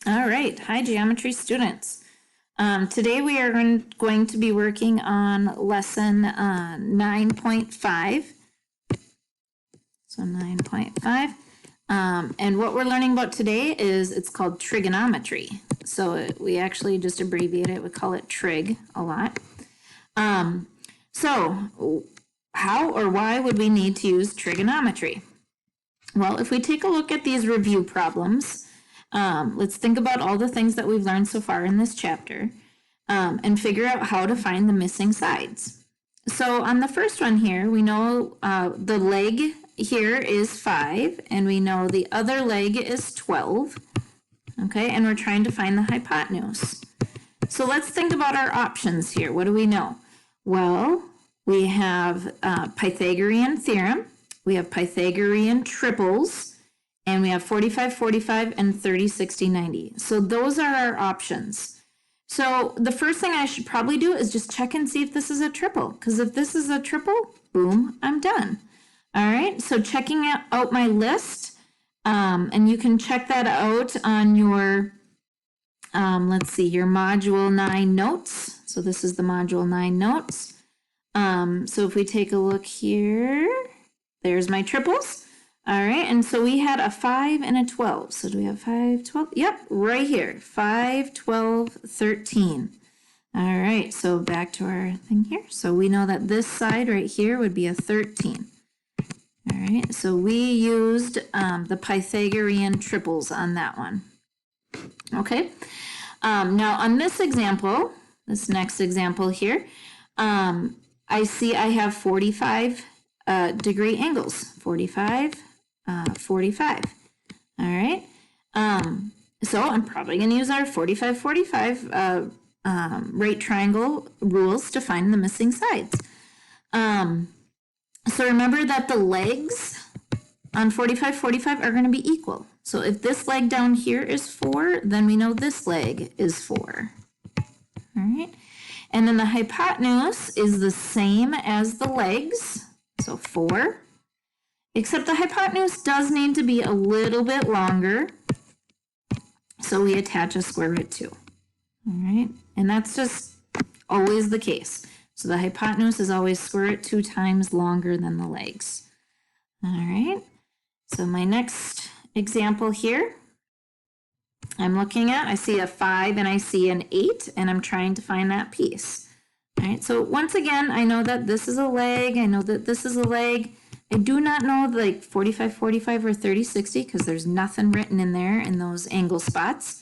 All right, hi geometry students. Today we are going to be working on lesson 9.5. So 9.5. And what we're learning about today is it's called trigonometry. So we actually just abbreviate it. We call it trig a lot. So how or why would we need to use trigonometry? Well, if we take a look at these review problems, let's think about all the things that we've learned so far in this chapter and figure out how to find the missing sides. So on the first one here, we know the leg here is 5, and we know the other leg is 12, okay, and we're trying to find the hypotenuse. So let's think about our options here. What do we know? Well, we have Pythagorean theorem, we have Pythagorean triples, and we have 45, 45, and 30, 60, 90. So those are our options. So the first thing I should probably do is just check and see if this is a triple, because if this is a triple, boom, I'm done. All right, so checking out my list, and you can check that out on your, let's see, your Module 9 notes. So this is the Module 9 notes. So if we take a look here, there's my triples. All right, and so we had a 5 and a 12. So do we have 5, 12? Yep, right here, 5, 12, 13. All right, so back to our thing here. So we know that this side right here would be a 13. All right, so we used the Pythagorean triples on that one. Okay, now on this example, this next example here, I see I have 45 degree angles, 45, 45. All right, so I'm probably going to use our 45, 45 right triangle rules to find the missing sides. So remember that the legs on 45, 45 are going to be equal. So if this leg down here is 4, then we know this leg is 4. All right. And then the hypotenuse is the same as the legs, so 4. Except the hypotenuse does need to be a little bit longer, so we attach a square root 2. All right. And that's just always the case. So the hypotenuse is always square root 2 times longer than the legs. All right, so my next example here, I'm looking at, I see a 5 and I see an 8, and I'm trying to find that piece. All right, so once again, I know that this is a leg, I know that this is a leg. I do not know like 45, 45 or 30, 60 because there's nothing written in there in those angle spots.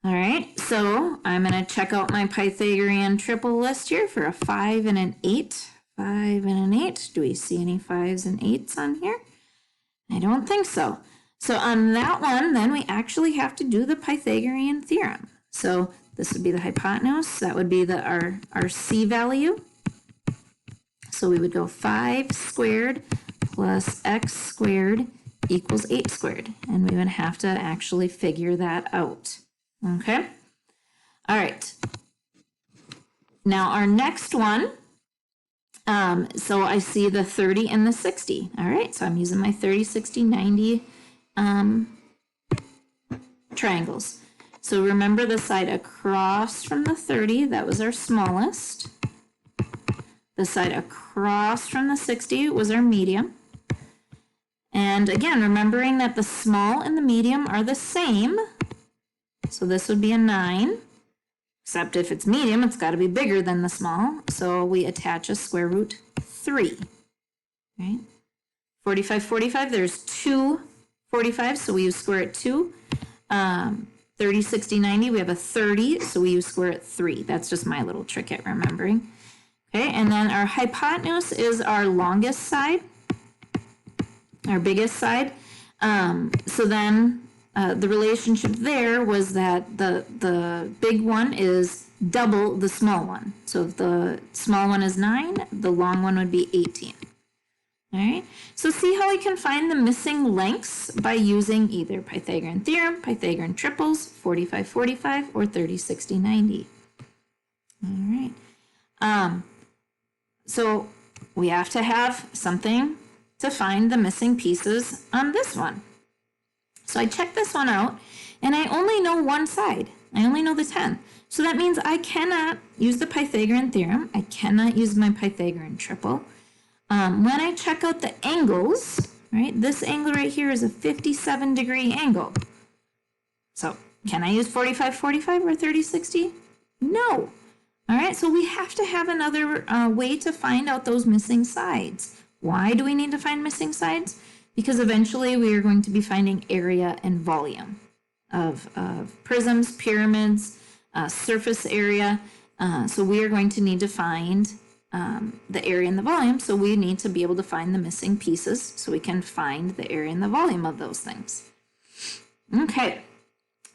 All right, so I'm going to check out my Pythagorean triple list here for a 5 and an 8. 5 and an 8. Do we see any 5s and 8s on here? I don't think so. So on that one, then we actually have to do the Pythagorean theorem. So this would be the hypotenuse. That would be our C value. So we would go 5 squared plus x squared equals 8 squared. And we would have to actually figure that out. Okay. All right. Now our next one, so I see the 30 and the 60. All right. So I'm using my 30, 60, 90 triangles. So remember the side across from the 30, that was our smallest. The side across from the 60 was our medium. And again, remembering that the small and the medium are the same. So this would be a 9, except if it's medium, it's got to be bigger than the small. So we attach a square root 3, right? 45, 45, there's 2 45, so we use square root 2. 30, 60, 90, we have a 30, so we use square root 3. That's just my little trick at remembering. Okay, and then our hypotenuse is our longest side, our biggest side. So then the relationship there was that the big one is double the small one. So if the small one is 9, the long one would be 18. All right, so see how we can find the missing lengths by using either Pythagorean theorem, Pythagorean triples, 45, 45, or 30, 60, 90. All right, so we have to have something to find the missing pieces on this one. So I checked this one out, and I only know one side. I only know the 10. So that means I cannot use the Pythagorean theorem. I cannot use my Pythagorean triple. When I check out the angles, right, this angle right here is a 57-degree angle. So can I use 45-45 or 30-60? No. All right, so we have to have another way to find out those missing sides. Why do we need to find missing sides? Because eventually we are going to be finding area and volume of prisms, pyramids, surface area. So we are going to need to find the area and the volume. So we need to be able to find the missing pieces so we can find the area and the volume of those things. Okay,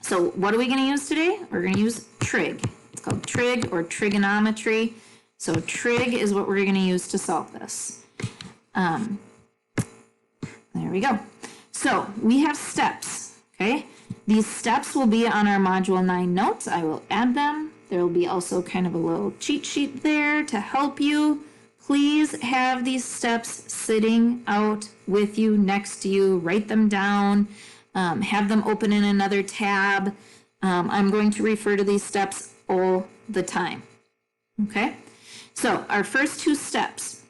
so what are we going to use today? We're going to use trig. It's called trig or trigonometry. So trig is what we're going to use to solve this. There we go. So we have steps, okay? These steps will be on our Module 9 notes. I will add them. There will be also kind of a little cheat sheet there to help you. Please have these steps sitting out with you, next to you. Write them down. Have them open in another tab. I'm going to refer to these steps all the time, okay? So our first two steps,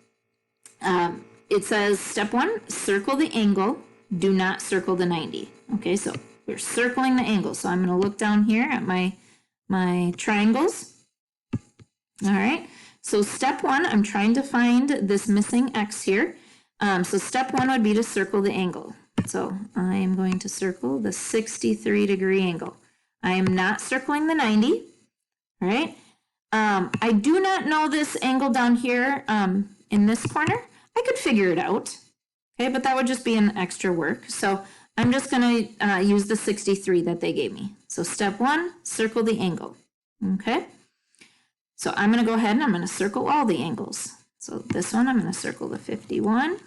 it says step 1, circle the angle, do not circle the 90. Okay, so we're circling the angle. So I'm going to look down here at my triangles. All right, so step 1, I'm trying to find this missing x here. So step 1 would be to circle the angle. So I am going to circle the 63-degree angle. I am not circling the 90, all right? I do not know this angle down here in this corner. I could figure it out, okay, but that would just be an extra work. So I'm just going to use the 63 that they gave me. So step 1, circle the angle, okay? So I'm going to go ahead and I'm going to circle all the angles. So this one, I'm going to circle the 51.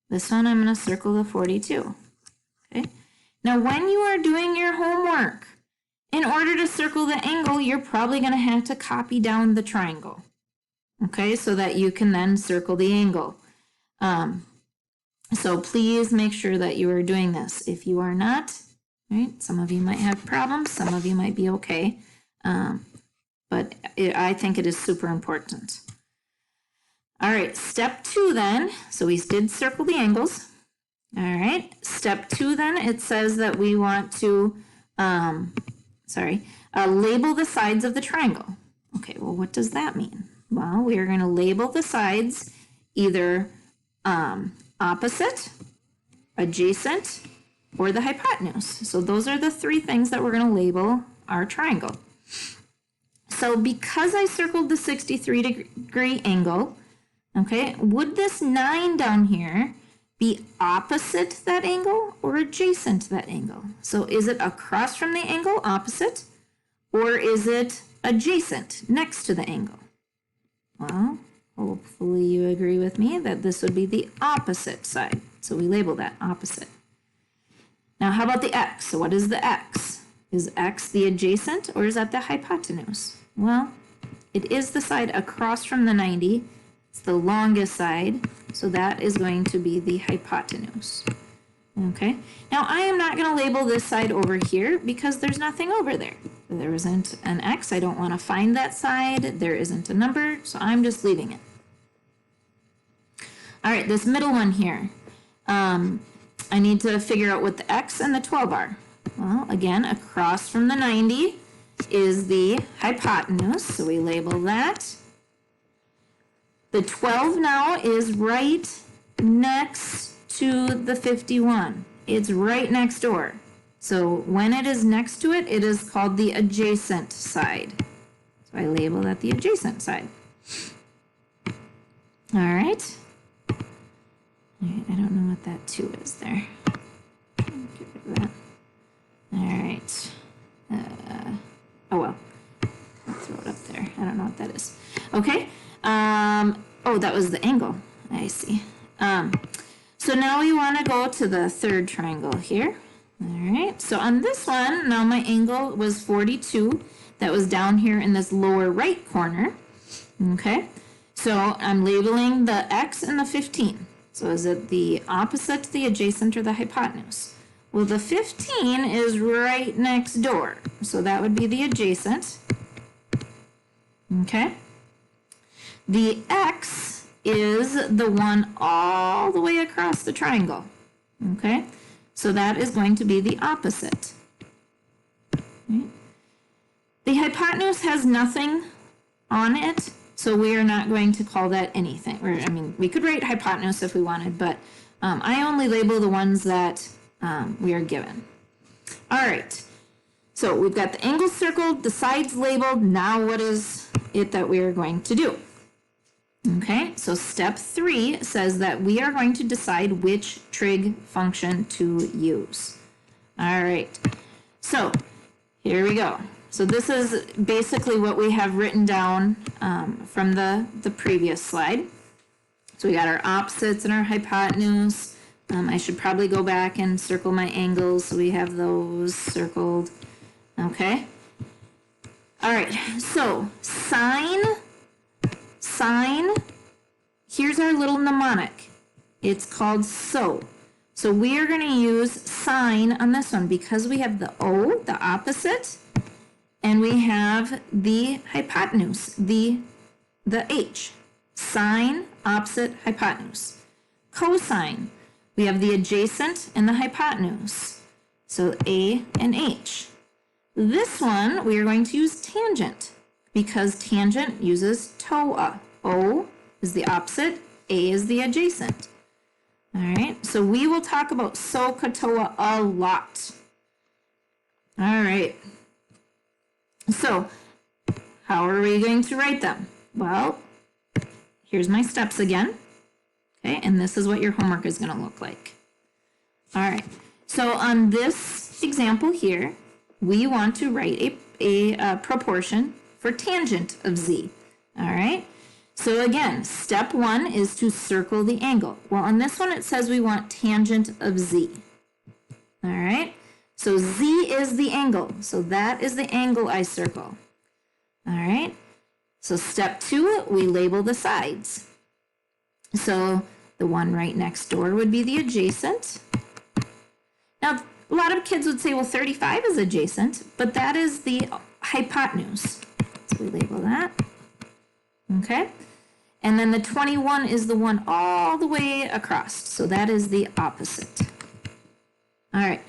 This one, I'm going to circle the 42, okay? Now, when you are doing your homework, in order to circle the angle, you're probably going to have to copy down the triangle, okay, so that you can then circle the angle. So please make sure that you are doing this. If you are not, right, some of you might have problems, some of you might be okay, but I think it is super important. All right, step 2 then, so we did circle the angles. All right, step 2 then, it says that we want to, label the sides of the triangle. Okay, well, what does that mean? Well, we are going to label the sides either opposite, adjacent, or the hypotenuse. So those are the 3 things that we're going to label our triangle. So because I circled the 63-degree angle, okay, would this 9 down here be opposite that angle or adjacent to that angle? So is it across from the angle, opposite, or is it adjacent, next to the angle? Well, hopefully you agree with me that this would be the opposite side. So we label that opposite. Now, how about the x? So what is the x? Is x the adjacent or is that the hypotenuse? Well, it is the side across from the 90. It's the longest side, so that is going to be the hypotenuse. Okay, now I am not going to label this side over here because there's nothing over there. There isn't an x, I don't want to find that side, there isn't a number, so I'm just leaving it. All right, this middle one here, I need to figure out what the x and the 12 are. Well, again, across from the 90 is the hypotenuse, so we label that. The 12 now is right next to the 51. It's right next door. So when it is next to it, it is called the adjacent side. So I label that the adjacent side. All right. I don't know what that 2 is there. Get rid of that. All right. Oh well. I'll throw it up there. I don't know what that is. Okay. Oh, that was the angle. I see. So now we want to go to the third triangle here. All right. So on this one, now my angle was 42. That was down here in this lower right corner. Okay. So I'm labeling the x and the 15. So is it the opposite, the adjacent, or the hypotenuse? Well, the 15 is right next door, so that would be the adjacent. Okay. The x is the one all the way across the triangle. Okay, so that is going to be the opposite. Okay. The hypotenuse has nothing on it, so we are not going to call that anything. I mean, we could write hypotenuse if we wanted, but I only label the ones that we are given. All right, so we've got the angles circled, the sides labeled. Now what is it that we are going to do? Okay, so step 3 says that we are going to decide which trig function to use. All right, so here we go. So this is basically what we have written down from the previous slide. So we got our opposites and our hypotenuse. I should probably go back and circle my angles so we have those circled. Okay. All right, so sine, here's our little mnemonic. It's called so. So we are going to use sine on this one because we have the O, the opposite, and we have the hypotenuse, the H. Sine, opposite, hypotenuse. Cosine, we have the adjacent and the hypotenuse. So A and H. This one, we are going to use tangent because tangent uses TOA. O is the opposite, A is the adjacent. All right, so we will talk about SOHCAHTOA a lot. All right, so how are we going to write them? Well, here's my steps again. Okay, and this is what your homework is going to look like. All right, so on this example here, we want to write a proportion for tangent of z. All right, so again, step 1 is to circle the angle. Well, on this one, it says we want tangent of z. All right, so z is the angle. So that is the angle I circle. All right, so step 2, we label the sides. So the one right next door would be the adjacent. Now, a lot of kids would say, well, 35 is adjacent, but that is the hypotenuse. So we label that. Okay. And then the 21 is the one all the way across. So that is the opposite. All right.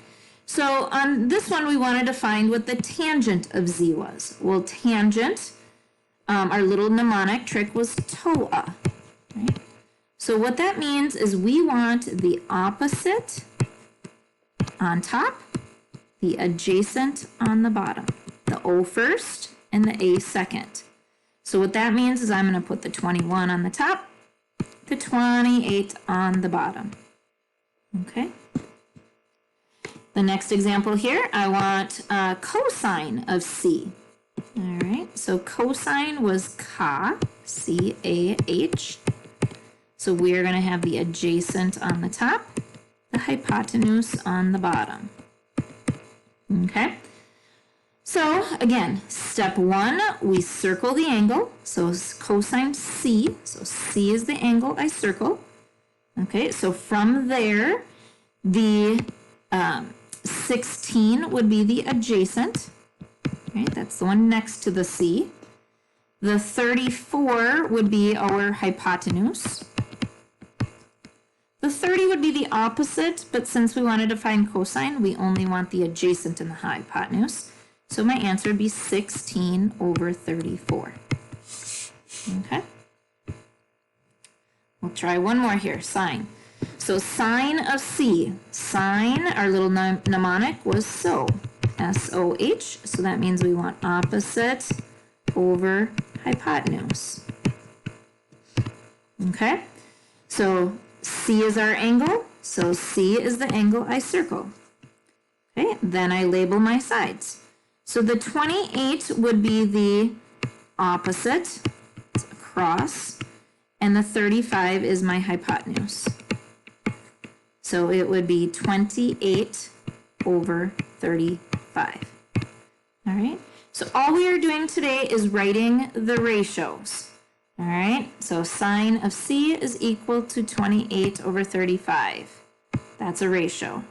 So on this one, we wanted to find what the tangent of z was. Well, tangent, our little mnemonic trick was TOA. Right? So what that means is we want the opposite on top, the adjacent on the bottom, the O first and the A second. So what that means is I'm going to put the 21 on the top, the 28 on the bottom. Okay. The next example here, I want cosine of C. All right, so cosine was CAH, C-A-H. So we are going to have the adjacent on the top, the hypotenuse on the bottom. Okay. So again, step 1, we circle the angle. So cosine C. So C is the angle I circle. Okay, so from there, the 16 would be the adjacent. Okay, that's the one next to the C. The 34 would be our hypotenuse. The 30 would be the opposite, but since we wanted to find cosine, we only want the adjacent and the hypotenuse. So my answer would be 16 over 34. Okay. We'll try one more here, sine. So sine of C. Sine, our little mnemonic, was SO. S-O-H. So that means we want opposite over hypotenuse. Okay. So C is our angle. So C is the angle I circle. Okay. Then I label my sides. So the 28 would be the opposite, it's across, and the 35 is my hypotenuse. So it would be 28 over 35. All right, so all we are doing today is writing the ratios. All right, so sine of C is equal to 28 over 35. That's a ratio.